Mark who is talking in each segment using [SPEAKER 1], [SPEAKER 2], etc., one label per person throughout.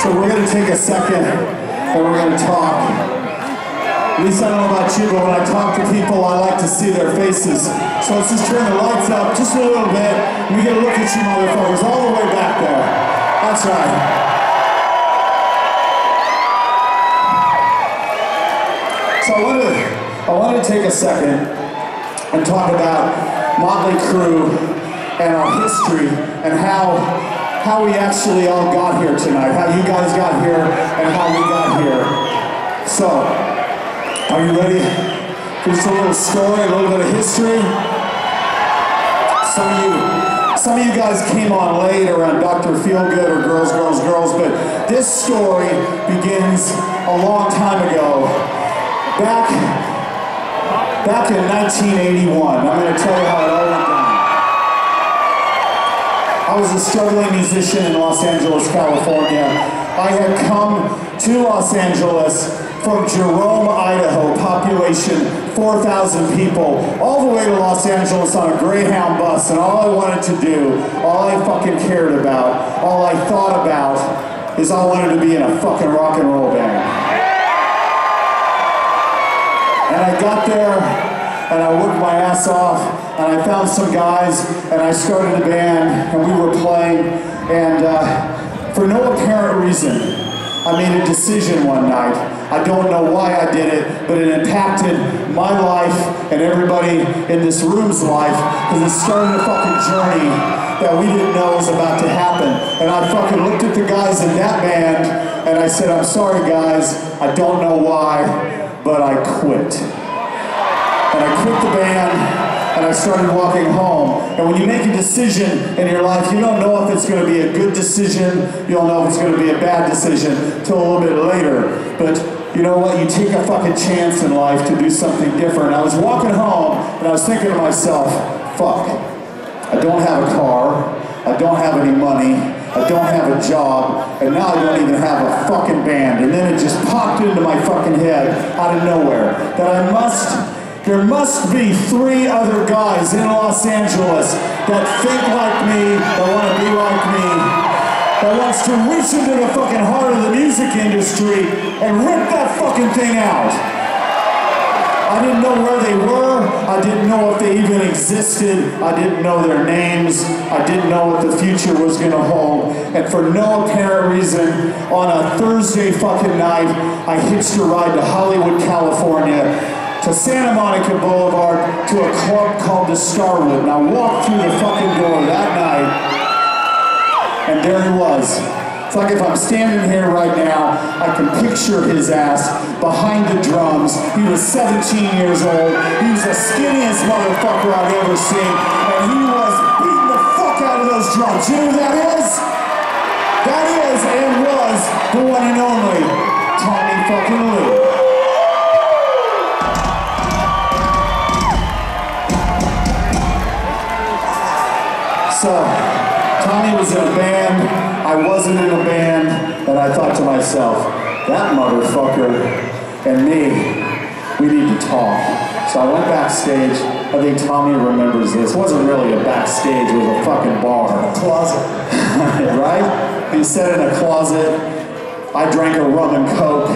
[SPEAKER 1] So we're going to take a second and we're going to talk. At least I don't know about you, but when I talk to people, I like to see their faces. So let's just turn the lights up just a little bit, and we get a look at you motherfuckers all the way back there. That's right. So I want to take a second and talk about Motley Crue and our history and how we actually all got here tonight, how you guys got here and how we got here. So, are you ready? Just a little story, a little bit of history. Some of you guys came on late around Dr. Feelgood or Girls, Girls, Girls, but this story begins a long time ago. Back in 1981, I'm going to tell you how it all went down. I was a struggling musician in Los Angeles, California. I had come to Los Angeles from Jerome, Idaho, population 4,000 people, all the way to Los Angeles on a Greyhound bus, and all I wanted to do, all I fucking cared about, all I thought about, is I wanted to be in a fucking rock and roll band. And I got there, and I worked my ass off, and I found some guys, and I started a band, and we were playing, and for no apparent reason, I made a decision one night. I don't know why I did it, but it impacted my life and everybody in this room's life, because it started a fucking journey that we didn't know was about to happen. And I fucking looked at the guys in that band, and I said, I'm sorry guys, I don't know why, but I quit. And I quit the band, and I started walking home. And when you make a decision in your life, you don't know if it's going to be a good decision, you don't know if it's going to be a bad decision till a little bit later. But you know what, you take a fucking chance in life to do something different. I was walking home, and I was thinking to myself, fuck, I don't have a car, I don't have any money, I don't have a job, and now I don't even have a fucking band. And then it just popped into my fucking head out of nowhere that there must be 3 other guys in Los Angeles that think like me, that want to be like me, that wants to reach into the fucking heart of the music industry and rip that fucking thing out. I didn't know where they were, I didn't know if they even existed, I didn't know their names, I didn't know what the future was going to hold, and for no apparent reason, on a Thursday fucking night, I hitched a ride to Hollywood, California, to Santa Monica Boulevard, to a club called the Starwood. And I walked through the fucking door that night, and there he was. It's like if I'm standing here right now, I can picture his ass behind the drums. He was 17 years old. He was the skinniest motherfucker I've ever seen, and he was beating the fuck out of those drums. You know who that is? That is and was the one and only Tommy fucking Lee. So, Tommy was in a band, I wasn't in a band, and I thought to myself, that motherfucker and me, we need to talk. So I went backstage. I think Tommy remembers this. It wasn't really a backstage, it was a fucking bar. A closet. Right? He sat in a closet. I drank a rum and coke.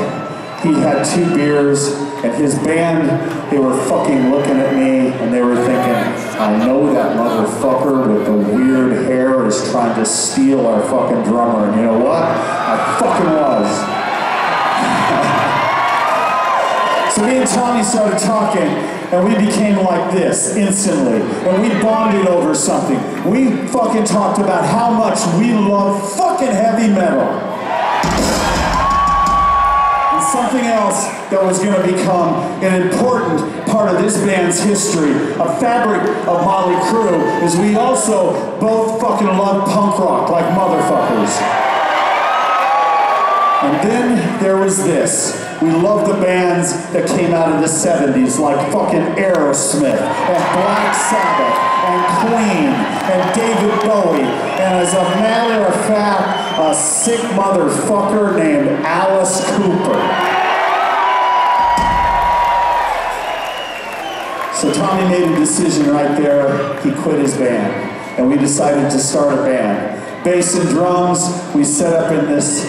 [SPEAKER 1] He had 2 beers, and his band, they were fucking looking at me, and they were thinking, I know that motherfucker with the weird hair is trying to steal our fucking drummer, and you know what? I fucking was. So me and Tommy started talking, and we became like this, instantly, and we bonded over something. We fucking talked about how much we love fucking heavy metal. Something else that was going to become an important part of this band's history, a fabric of Motley Crue, is we also both fucking love punk rock like motherfuckers. And then there was this. We loved the bands that came out of the 70s, like fucking Aerosmith, and Black Sabbath, and Queen, and David Bowie, and as a matter of fact, a sick motherfucker named Alice Cooper. So Tommy made a decision right there. He quit his band, and we decided to start a band. Bass and drums, we set up in this